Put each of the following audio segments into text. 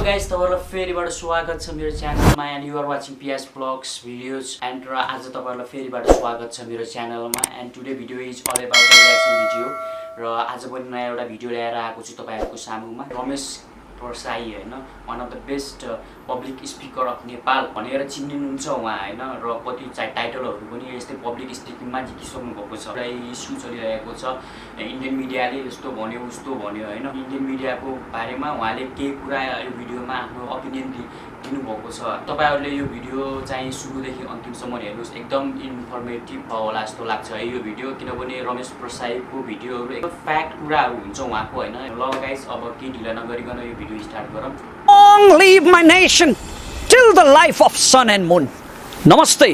guys, तपाईहरुलाई फेरिबाट स्वागत छ मेरो च्यानलमा and you are watching PS Vlogs videos and आज तपाईहरुलाई फेरिबाट स्वागत छ मेरो च्यानलमा and today video is all about the reaction video र आज पनि नयाँ एउटा भिडियो ल्याएर आएको छु तपाईहरुको सामुमा रमेश प्रसाई हैन one of the best public speaker of Nepal भनेर चिन्नुहुन्छ उहाँ हैन र कति टाइटलहरु पनि यस्तै पब्लिक स्पिकिङमा जितिसक्नु भएको छ र इस्यु चलिरहेको छ इन्डियन मिडियाले यस्तो भन्यो उस्तो भन्यो हैन इन्डियन मिडियाको बारेमा उहाँले केही कुरा यो भिडियोमा आफ्नो ओपिनियन दिनु भएको छ तपाईहरुले यो भिडियो चाहिँ सुरुदेखि अन्तिमसम्म हेर्नुस् एकदम इन्फर्मेटिभ होला जस्तो लाग्छ है यो भिडियो किनभने रमेश प्रसाईको भिडियोहरु एकदम फ्याक्ट कुराहरु हुन्छ उहाँको हैन ल गाइस अब के ढिला नगरिकन यो भिडियो स्टार्ट गरौँ Long live my nation till the life of sun and moon. Namaste.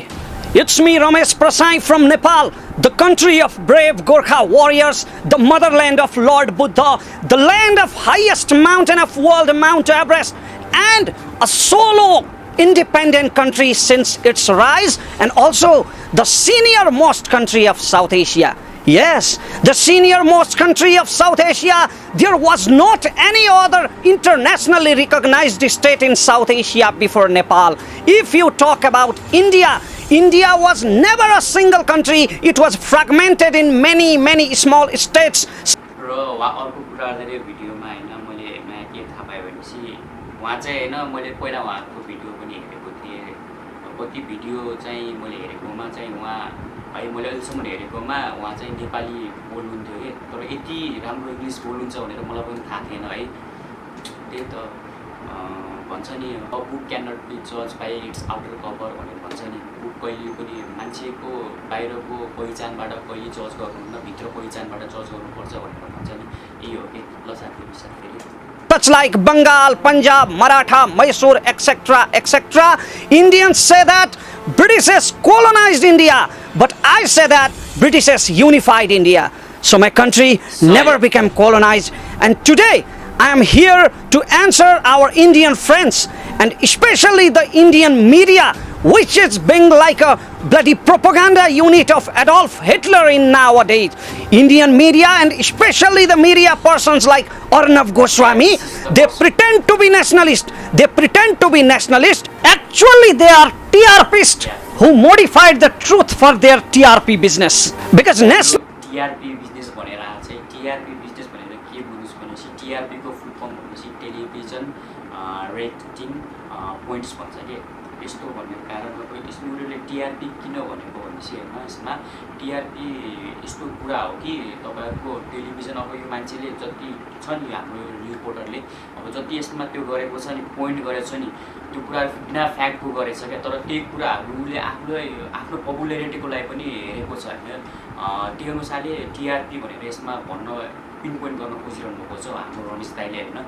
It's me Ramesh Prasai from Nepal, the country of brave Gorkha warriors, the motherland of Lord Buddha, the land of highest mountain of world Mount Everest, and a solo independent country since its rise, and also the senior most country of South Asia. Yes, the senior most country of South Asia. There was not any other internationally recognized state in South Asia before Nepal. If you talk about India, India was never a single country. It was fragmented in many small states. अर्को कुरा गर्दै भिडियोमा हैन मैले नयाँ के थाहा पाएँ भनेपछि उहाँ चाहिँ हैन मैले पहिला उहाँको भिडियो पनि हेरेको थिएँ कति भिडियो चाहिँ मैले हेरेकोमा चाहिँ उहाँ है मैले अहिलेसम्म हेरेकोमा उहाँ चाहिँ नेपाली बोल्नुहुन्थ्यो के तर यति राम्रो इङ्ग्लिस बोल्नुहुन्छ भनेर मलाई पनि थाहा थिएन है त्यही त भन्छ नि a book can not be जज बाइ इट्स आउटर कभर भनेर भन्छ नि बुक कहिले पनि मान्छेको बाहिरको पहिचानबाट कहिले जज गर्नुहुन्न भित्र पहिचानबाट जज गर्नुपर्छ भनेर भन्छ नि यही हो के ल साथीहरु साथ फेरि Such like Bengal, Punjab, Maratha, Mysore, etc., etc. Indians say that Britishers colonized India, but I say that Britishers unified India. So my country never became colonized, and today I am here to answer our Indian friends and especially the Indian media, which is being like a bloody propaganda unit of Adolf Hitler in nowadays. Indian media and especially the media persons like Arnav Goswami, they pretend to be nationalist. They pretend to be nationalist. Actually, they are TRPists who modified the truth for their TRP business. Because TRP business भनेर चाहिँ TRP business भनेर के बुझ्नुस् भनेपछि TRP को full form भनेपछि television rating points भन्छ के यस्तो भन्ने कारणमा कोही यसले उनीहरूले टिआरपी किन भनेको भनेपछि हैन यसमा टिआरपी यस्तो कुरा हो कि तपाईहरुको टेलिभिजन अब यो मान्छेले जति छ नि हाम्रो रिपोर्टरले अब जति यसमा त्यो गरेको छ नि पोइन्ट गरेछ नि त्यो कुरा बिना फ्याक्टको गरेछ के तर त्यही कुराहरुले आफ्नो पपुलारिटीको लागि पनि हेरेको छ हैन त्यो अनुसारले टिआरपी भनेर यसमा भन्न पिन पोइन्ट गर्न खोजिरहनु भएको छ हाम्रो रमेश दाइले हैन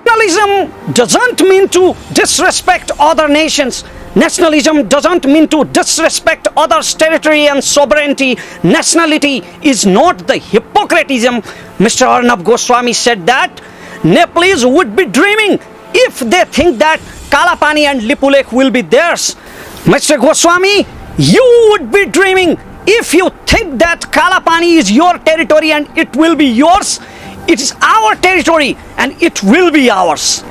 Nationalism doesn't mean to disrespect other nations. Nationalism doesn't mean to disrespect others' territory and sovereignty. Nationality is not the hypocritism. Mr. Arnav Goswami said that Nepalese would be dreaming if they think that Kalapani and Lipulekh will be theirs. Mr. Goswami, you would be dreaming if you think that Kalapani is your territory and it will be yours. It is our territory and it will be ours.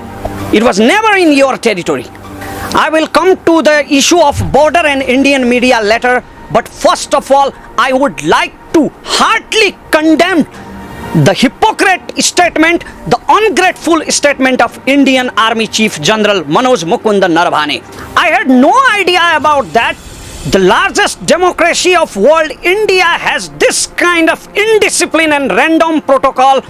It was never in your territory. I will come to the issue of border and Indian media later, but first of all, I would like to heartily condemn the hypocrite statement, the ungrateful statement of Indian Army Chief General Manoj Mukund Naravane. I had no idea about that. The largest democracy of world, India, has this kind of indiscipline and random protocol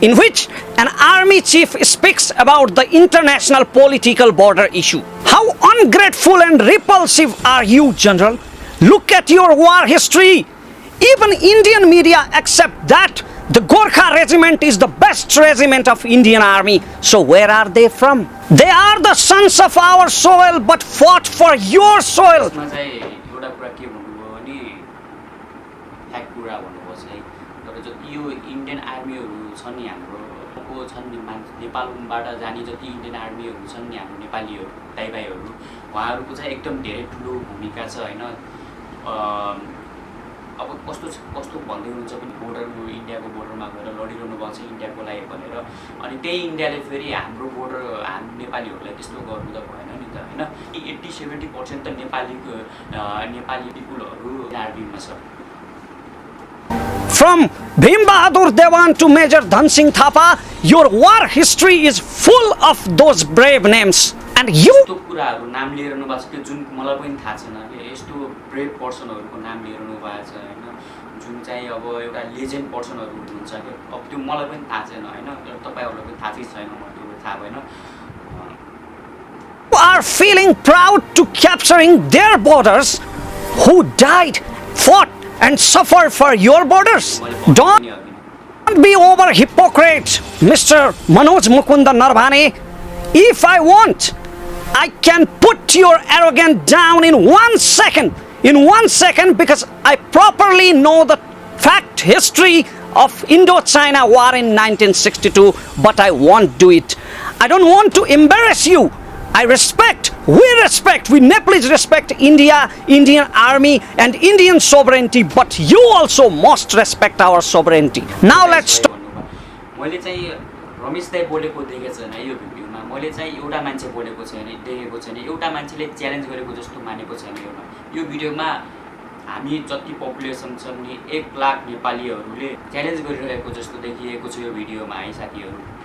in which an army chief speaks about the international political border issue. How ungrateful and repulsive are you, General? Look at your war history. Even Indian media accept that the Gorkha regiment is the best regiment of Indian army. So where are they from? They are the sons of our soil but fought for your soil. Indian आर्मीहरु छन् नि हाम्रो छन् नि नेपालबाट जाने जति Indian आर्मीहरु छन् नि हाम्रो नेपालीहरु दाइभाइहरु उहाँहरुको चाहिँ एकदम धेरै ठूलो भूमिका छ हैन अब कस्तो कस्तो भन्दै हुनुहुन्छ पनि बोर्डर इन्डियाको बोर्डरमा गएर लडिरहनु भएको छ इन्डियाको लागि भनेर अनि त्यही इन्डियाले फेरि हाम्रो बोर्डर हाम्रो नेपालीहरूलाई त्यस्तो गर्नु त भएन नि त होइन 80-70% त नेपाली पिपुलहरू आर्मीमा छ From Bhim Bahadur Dewan to Major Dhan Singh Thapa, your war history is full of those brave names. And you... यस्तो कुराहरू नाम लिएर भएको छ त्यो जुन मलाई पनि थाहा छैन कि यस्तो ब्रेभ पर्सनहरूको नाम लिएर भएको छ होइन जुन चाहिँ अब एउटा लेजेन्ड पर्सनहरू हुनुहुन्छ कि अब त्यो मलाई पनि थाहा छैन होइन तपाईँहरूलाई पनि थाहा चाहिँ छैन मलाई त्यो थाहा भएन are feeling proud to capturing their borders who died, fought and suffered for your borders. Don't be over hypocrite, Mr. Manoj Mukunda Narvane. If I want, I can put your arrogance down in 1 second. In 1 second, because I properly know the fact history of Indo-China war in 1962, but I won't do it. I don't want to embarrass you. I respect, we Nepalese respect India, Indian army and Indian sovereignty, but you also must respect our sovereignty. Now let's talk. मैले चाहिँ रमेश दाइ बोलेको देखेको छैन यो भिडियोमा मैले चाहिँ एउटा मान्छे बोलेको छैन देखेको छैन एउटा मान्छेले च्यालेन्ज गरेको जस्तो मानेको छैन यो भिडियोमा हामी जति पपुलेसन छ नि 1 लाख नेपालीहरूले च्यालेन्ज गरिरहेको जस्तो देखिएको छ यो भिडियोमा है साथीहरू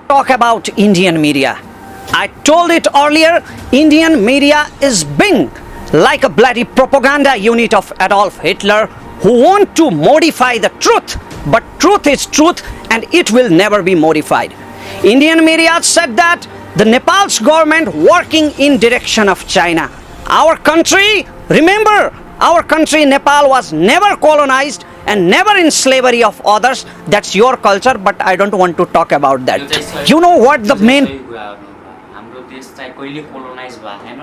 Talk about Indian media. I told it earlier, Indian media is being like a bloody propaganda unit of Adolf Hitler who want to modify the truth, but truth is truth and it will never be modified. Indian media said that the Nepal's government working in direction of China. Our country, remember, our country Nepal was never colonized and never in slavery of others. That's your culture, but I don't want to talk about that. You know what the main... हाम्रो देश चाहिँ कहिले colonise भएको छैन र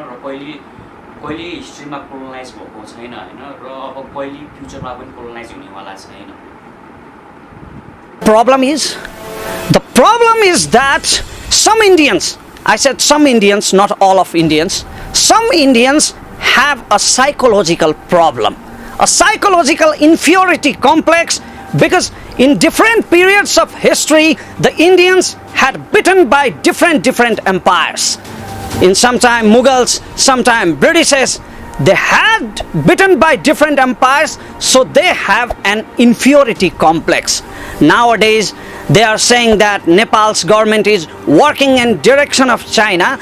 कहिले हिस्ट्रीमा colonise भएको छैन हैन र अब कहिले फ्युचरमा पनि कोलोनाइज हुनेवाला छैन. The problem is that some Indians, I said some Indians, not all of Indians, some Indians have a psychological problem, a psychological inferiority complex, because in different periods of history the Indians had bitten by different empires. In sometime Mughals, sometime Britishes, they had bitten by different empires, so they have an inferiority complex. Nowadays they are saying that Nepal's government is working in direction of China.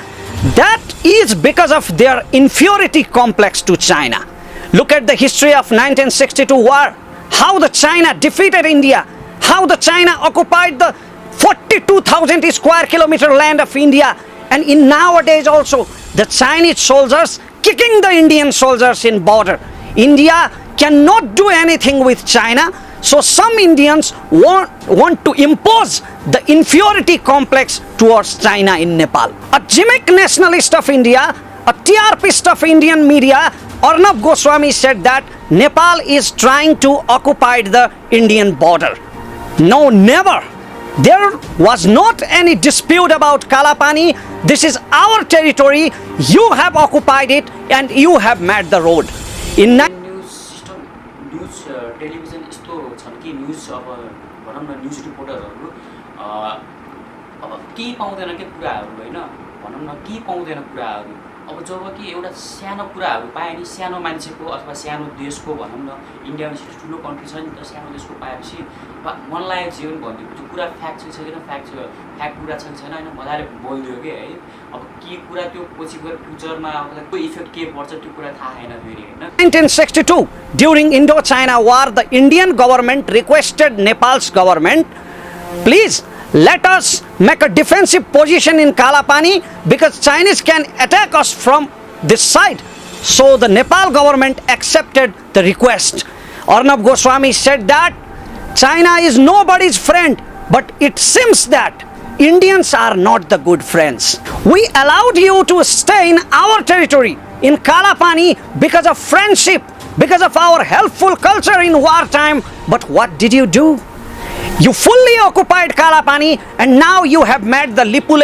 That is because of their inferiority complex to China. Look at the history of 1962 war, how the China defeated India, how the China occupied the 42,000 square kilometer land of India, and in nowadays also the Chinese soldiers kicking the Indian soldiers in border. India cannot do anything with China, so some Indians want to impose the inferiority complex towards China in Nepal. A gimmick nationalist of India, a TRPist of Indian media, Arnab Goswami said that Nepal is trying to occupy the Indian border. No, never. There was not any dispute about Kalapani. This is our territory. You have occupied it and you have made the road. In news system, news television यस्तो छन् कि news अब भनौं न news रिपोर्टरहरु अब के पाउँदैन के कुराहरु हैन भनौं न के पाउँदैन कुराहरु अब जब कि एउटा सानो कुराहरु पाए नि सानो मान्छेको अथवा सानो देशको भनौं न इन्डिया जस्तो ठुलो कन्ट्री छ नि त सानो देशको पाएपछि मन लागेको जीवन भन्दियो त्यो कुरा फ्याक्ट छैन फ्याक्ट कुरा छैन हैन मजाले बोल्दियो के है अब के कुरा त्यो पछि गएर फ्युचरमा आउँदा को इफेक्ट के पर्छ त्यो कुरा थाहा छैन फेरि हैन 1962 during Indo-China war, the Indian government requested Nepal's government, please let us make a defensive position in Kalapani because Chinese can attack us from this side. So the Nepal government accepted the request. Arnab Goswami said that China is nobody's friend, but it seems that Indians are not the good friends. We allowed you to stay in our territory in Kalapani because of friendship, because of our helpful culture in wartime, but what did you do? You fully occupied Kalapani and now you have made the Lipule.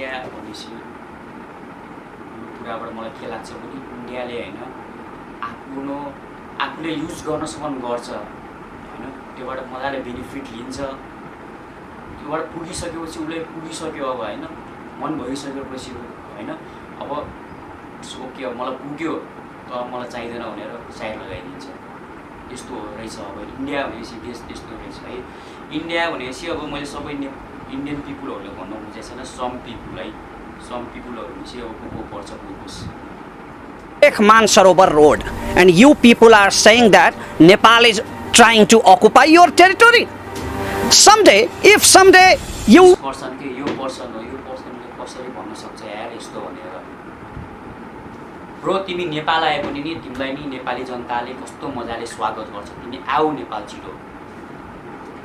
कुराबाट मलाई के लाग्छ भने इन्डियाले हैन आफूले use गर्नसम्म गर्छ हैन, त्योबाट मजाले benefit लिन्छ, त्योबाट पुगिसकेपछि उसले पुगिसक्यो अब हैन, मन भइसकेपछि हैन, अब ओके अब मलाई पुग्यो तर मलाई चाहिँदैन भनेर साइड लगाइदिन्छ। यस्तो रहेछ अब इन्डिया भनेपछि देश त्यस्तो रहेछ है। इन्डिया भनेपछि अब मैले सबै इन्डियन पिपुलहरूले भन्नु खोजेको छैन, सम पिपुलहरू भनेपछि अब को पर्छ बुझ्नुहोस्। Mansarovar Road, and you people are saying that Nepal is trying to occupy your territory. Someday you person के यो पर्सनले कसरी भन्न सक्छ यार यस्तो भनेर। ब्रो तिमी नेपाल आए पनि नि तिमीलाई नि नेपाली जनताले कस्तो मजाले स्वागत गर्छ, तिमी आऊ नेपाल छिटो।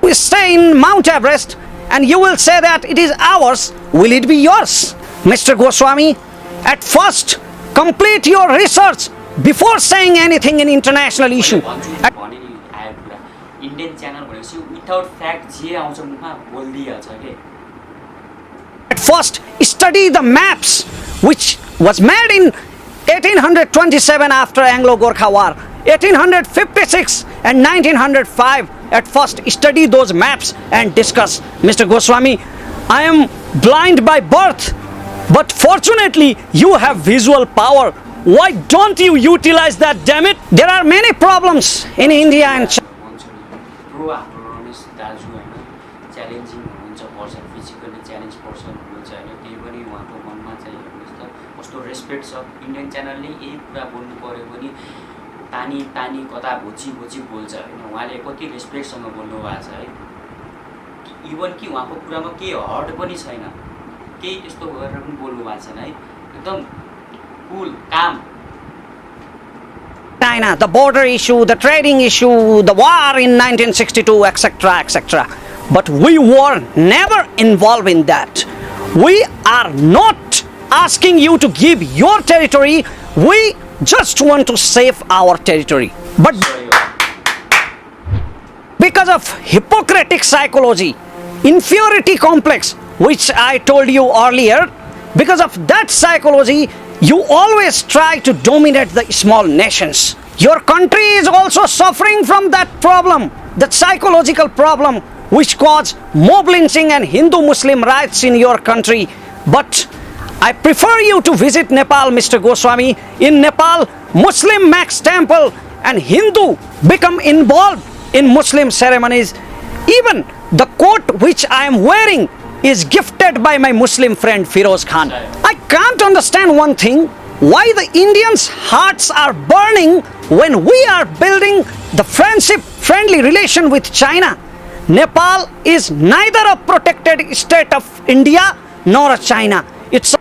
We stay in Mount Everest and you will say that it is ours. Will it be yours? Mr. Goswami, at first complete your research before saying anything in international issue. Indian channel भनेपछि without fact जे आउँछ मुखमा बोल्दिहाल्छ के। At first study the maps which was made in 1827 after Anglo-Gorkha War, 1856 and 1905. At first study those maps and discuss. Mr. Goswami, I am blind by birth, but fortunately you have visual power. Why don't you utilize that, damn it? There are many problems in India and China. Bro हाम्रो रमेश दाजु हैन challenging हुनुहुन्छ, person physically challenge person हुनुहुन्छ हैन, त्यही पनि उहाँको मनमा चाहिँ हेर्नुहोस् त कस्तो रेस्पेक्ट छ। इन्डियन च्यानलले यही कुरा बोल्नु पर्यो भने तानी कता भोची बोल्छ हैन, उहाँले कति रेस्पेक्टसँग बोल्नु भएको छ है। इभन कि उहाँको कुरामा केही हर्ट पनि छैन, केही त्यस्तो गरेर पनि बोल्नु भएको छैन है, एकदम कुल काम। China, the border issue, the trading issue, the war in 1962, etc., etc. But we were never involved in that. We are not asking you to give your territory. We just want to save our territory. But because of Hippocratic psychology, inferiority complex, which I told you earlier, because of that psychology, you always try to dominate the small nations. Your country is also suffering from that problem, that psychological problem which caused mob lynching and Hindu-Muslim riots in your country. But I prefer you to visit Nepal, Mr. Goswami. In Nepal, Muslim max temple and Hindu become involved in Muslim ceremonies. Even the coat which I am wearing is gifted by my Muslim friend Firoz Khan. I can't understand one thing, why the Indians' hearts are burning when we are building the friendship-friendly relation with China. Nepal is neither a protected state of India nor a China. It's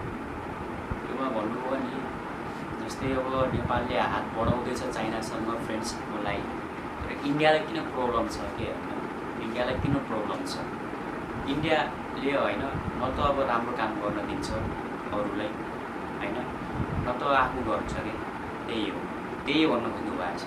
इन्डियालाई किन problem छ के इन्डियालाई किन problem छ इन्डियाले हैन न त अब राम्रो काम गर्न दिन्छ अरूलाई हैन न त आफू गर्छ के त्यही भन्न खोज्नु भएको छ।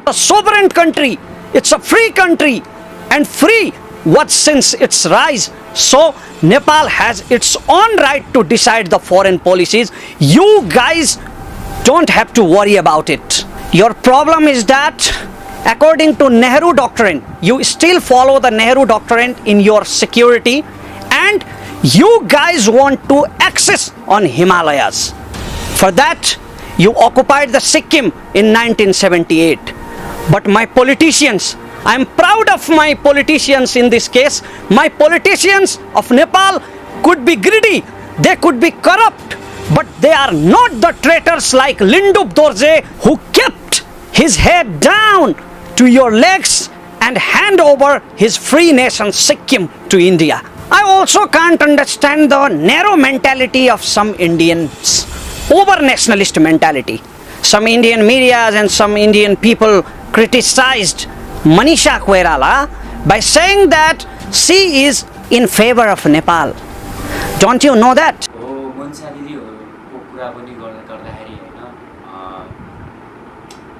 A sovereign country, it's a free country, and free was since its rise. So Nepal has its own right to decide the foreign policies. You guys don't have to worry about it. Your problem is that according to Nehru doctrine, you still follow the Nehru doctrine in your security, and you guys want to access on Himalayas. For that, you occupied the Sikkim in 1978. But my politicians, I am proud of my politicians in this case. My politicians of Nepal could be greedy, they could be corrupt, but they are not the traitors like Lindup Dorje, who kept his head down to your legs and hand over his free nation Sikkim to India. I also can't understand the narrow mentality of some Indians, over-nationalist mentality. Some Indian medias and some Indian people criticized Manisha Koirala by saying that she is in favor of Nepal. Don't you know that?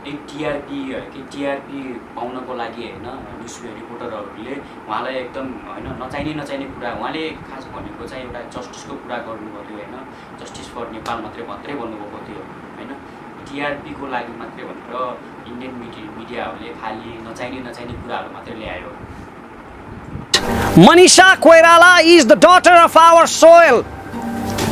एक TRP के TRP पाउनको लागि हैन news रिपोर्टरहरूले उहाँलाई एकदम हैन नचाहिने कुरा उहाँले खास भनेको चाहिँ एउटा जस्टिसको कुरा गर्नुभयो हैन जस्टिस फर नेपाल मात्रै भन्नुभएको थियो हैन टिआरपी को लागि मात्रै भनेर इन्डियन मिडियाहरूले खाली नचाहिने कुराहरू मात्रै ल्यायो Manisha Koirala is the daughter of our soil.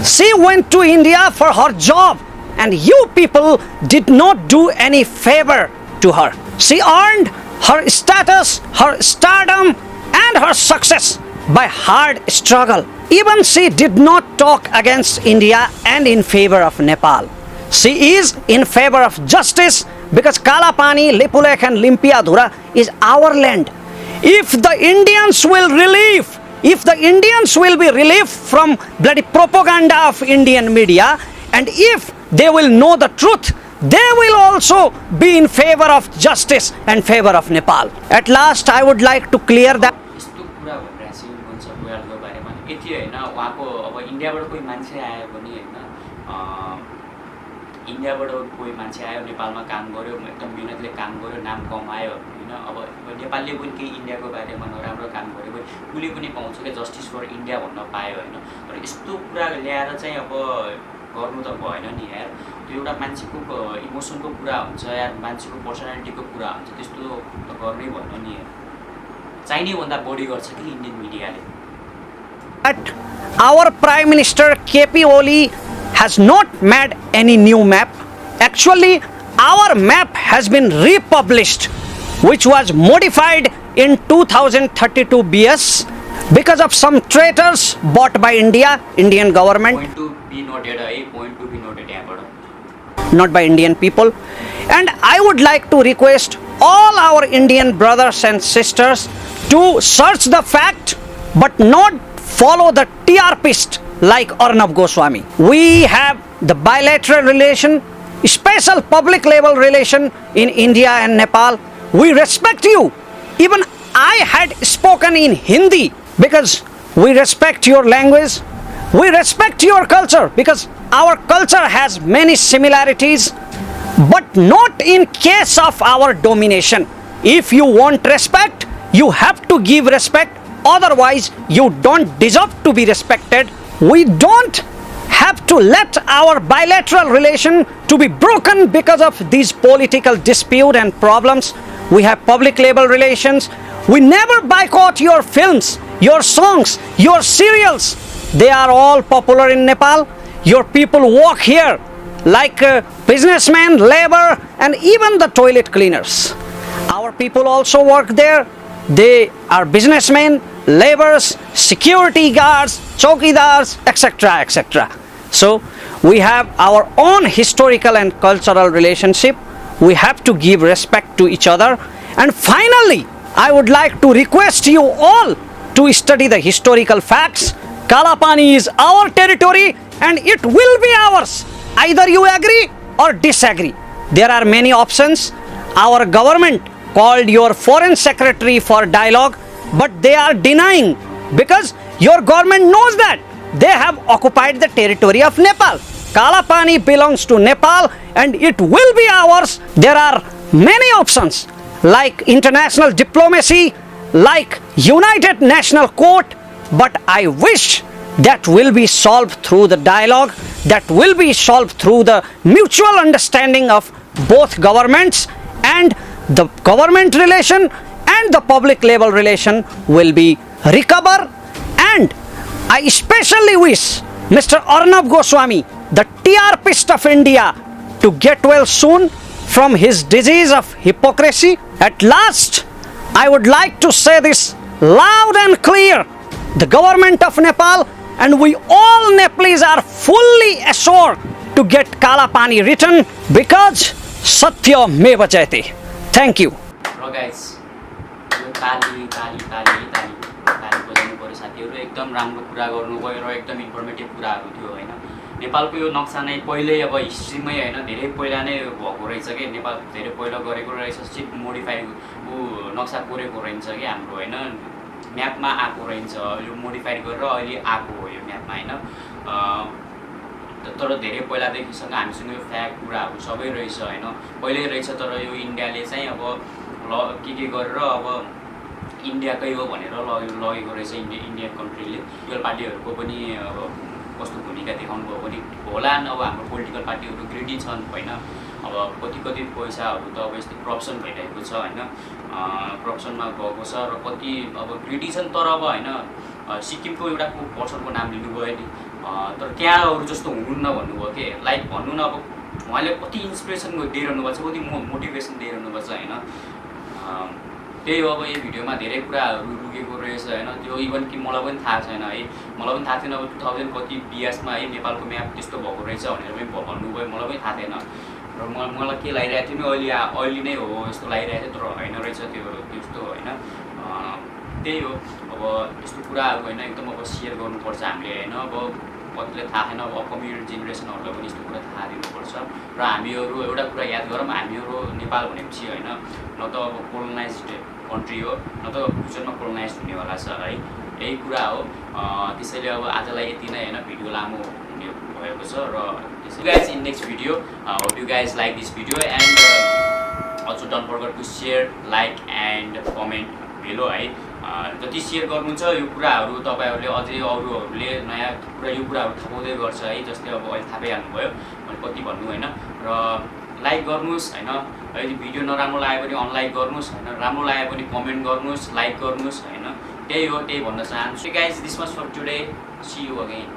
She went to India for her job and you people did not do any favor to her. She earned her status, her stardom and her success by hard struggle. Even she did not talk against India and in favor of Nepal. She is in favor of justice because Kalapani, Lipulekh and Limpiadhura is our land. If the Indians will be relieved from bloody propaganda of Indian media and if they will know the truth, they will also be in favor of justice and favor of Nepal. At last, I would like to clear that. यस्तो कुरा भइरहेछ हुन्छ गोयलको बारेमा यति हैन उहाँको अब इन्डियाबाट कोही मान्छे आयो भने हैन इन्डियाबाट कोही मान्छे आयो नेपालमा काम गर्यो एकदम मेहनतले काम गर्यो नाम कमायो हैन अब नेपालले पनि केही इन्डियाको बारेमा नराम्रो काम गर्यो भने कुनै पनि पाउँछ के जस्टिस फर इन्डिया भन्न पायो हैन तर यस्तो कुरा ल्याएर चाहिँ अब गर्नु त भएन नि यार त्यो एउटा मान्छेको इमोसनको कुरा हुन्छ यार मान्छेको पर्सनालिटीको कुरा हुन्छ त्यस्तो त गर्नै भएन नि यार चाहिने भन्दा बढी गर्छ कि इन्डियन मिडियाले Our Prime Minister KP Oli has not made any new map. Actually, our map has been republished, which was modified in 2032 BS because of some traitors bought by Indian government. Point to be noted, point to be noted not by Indian people. And I would like to request all our Indian brothers and sisters to search the fact but not follow the TRPist like Arnab Goswami. We have the bilateral relation, special public level relation in India and Nepal. We respect you. Even I had spoken in Hindi because we respect your language. We respect your culture because our culture has many similarities, but not in case of our domination. If you want respect, you have to give respect. Otherwise, you don't deserve to be respected. We don't have to let our bilateral relation to be broken because of these political dispute and problems. We have public level relations. We never boycott your films, your songs, your serials. They are all popular in Nepal. Your people walk here like businessmen, labor, and even the toilet cleaners. Our people also work there. They are businessmen, laborers, security guards, chowkidars, etc., etc. So we have our own historical and cultural relationship. We have to give respect to each other. And finally, I would like to request you all to study the historical facts. Kalapani is our territory and it will be ours. Either you agree or disagree. There are many options. Our government called your foreign secretary for dialogue, but they are denying because your government knows that they have occupied the territory of Nepal. Kalapani belongs to Nepal and it will be ours. There are many options like international diplomacy, like United National Court, but I wish that will be solved through the dialogue, that will be solved through the mutual understanding of both governments, and the government relation and the public level relation will be recovered. And I especially wish Mr. Arnab Goswami, the TRPist of India, to get well soon from his disease of hypocrisy. At last, I would like to say this loud and clear. The government of Nepal and we all Nepalese are fully assured to get Kalapani written because Satya Meva Jayate. Thank you. Hello guys. ताली बजाउनु पर्यो साथीहरु एकदम राम्रो कुरा गर्नुभयो र एकदम informative कुराहरु थियो हैन नेपालको यो नक्सा नै पहिले अब हिस्ट्रीमै हैन धेरै पहिला नै भएको रहेछ के नेपाल धेरै पहिला गरेको रहेछ चिप मोडिफाई नक्सा कोरेको रहेछ के हाम्रो हैन म्यापमा आको रहेछ यो मोडिफाई गरेर अहिले आको हो यो म्यापमा हैन तर धेरै पहिलादेखिसँग हामीसँग यो फ्याक्ट कुराहरू सबै रहेछ होइन, पहिल्यै रहेछ। तर यो इन्डियाले चाहिँ अब के गरेर अब इन्डियाकै हो भनेर लगेको रहेछ इन्डियन कन्ट्रीले। पोलिटिकल पार्टीहरूको पनि अब कस्तो भूमिका देखाउनु भयो भने होला। अब हाम्रो पोलिटिकल पार्टीहरू ग्रेडी छन् होइन, अब कति पैसाहरू त अब यस्तै करप्सन भइरहेको छ होइन, करप्सनमा गएको छ र कति अब ग्रेडी छन्। तर अब होइन सिक्किमको एउटा पर्सनको नाम लिनुभयो नि, तर त्यहाँ अरू जस्तो हुनुहुन्न भन्नुभयो के, लाइक भन्नु न अब उहाँले कति इन्सपिरेसन दिइरहनु भएको छ, कति मोटिभेसन दिइरहनु भएको छ होइन। त्यही हो, अब यो भिडियोमा धेरै कुराहरू लुकेको रहेछ होइन, त्यो इभन कि मलाई पनि थाहा छैन है, मलाई पनि थाहा थिएन। अब 2000 कति 20 है नेपालको म्याप त्यस्तो भएको रहेछ भनेर पनि भन्नुभयो, मलाई पनि थाहा थिएन। र मलाई के लागिरहेको थियो नि अहिले नै हो यस्तो लागिरहेको थियो, तर होइन रहेछ त्यो त्यस्तो होइन। त्यही हो, अब यस्तो कुराहरू होइन एकदम अब सेयर गर्नुपर्छ हामीले होइन। अब कतिले थाहा छैन, अब अपकमिङ जेनेरेसनहरूलाई पनि यस्तो कुरा थाहा दिनुपर्छ। र हामीहरू एउटा कुरा याद गरौँ, हामीहरू नेपाल भनेपछि होइन न त अब कोलोनाइज्ड कन्ट्री हो, न त फ्युचरमा कोलोनाइज हुनेवाला छ है, यही कुरा हो। त्यसैले अब आजलाई यति नै होइन, भिडियो लामो हुने भएको छ। र त्यसैले guys in next video, hope you guys like this video and also don't forget to share, like and comment भेलो है। जति सेयर गर्नुहुन्छ यो कुराहरू तपाईँहरूले अझै अरूहरूले नयाँ कुरा यो कुराहरू थाहा पाउँदै गर्छ है। जस्तै अब अहिले थाहा पाइहाल्नुभयो मैले कति भन्नु होइन। र लाइक गर्नुहोस् होइन, यदि भिडियो नराम्रो लाग्यो भने अनलाइक गर्नुहोस् होइन, राम्रो लाग्यो भने कमेन्ट गर्नुहोस्, लाइक गर्नुहोस् होइन। त्यही हो, त्यही भन्न चाहन्छु। Guys this much for today, see you again.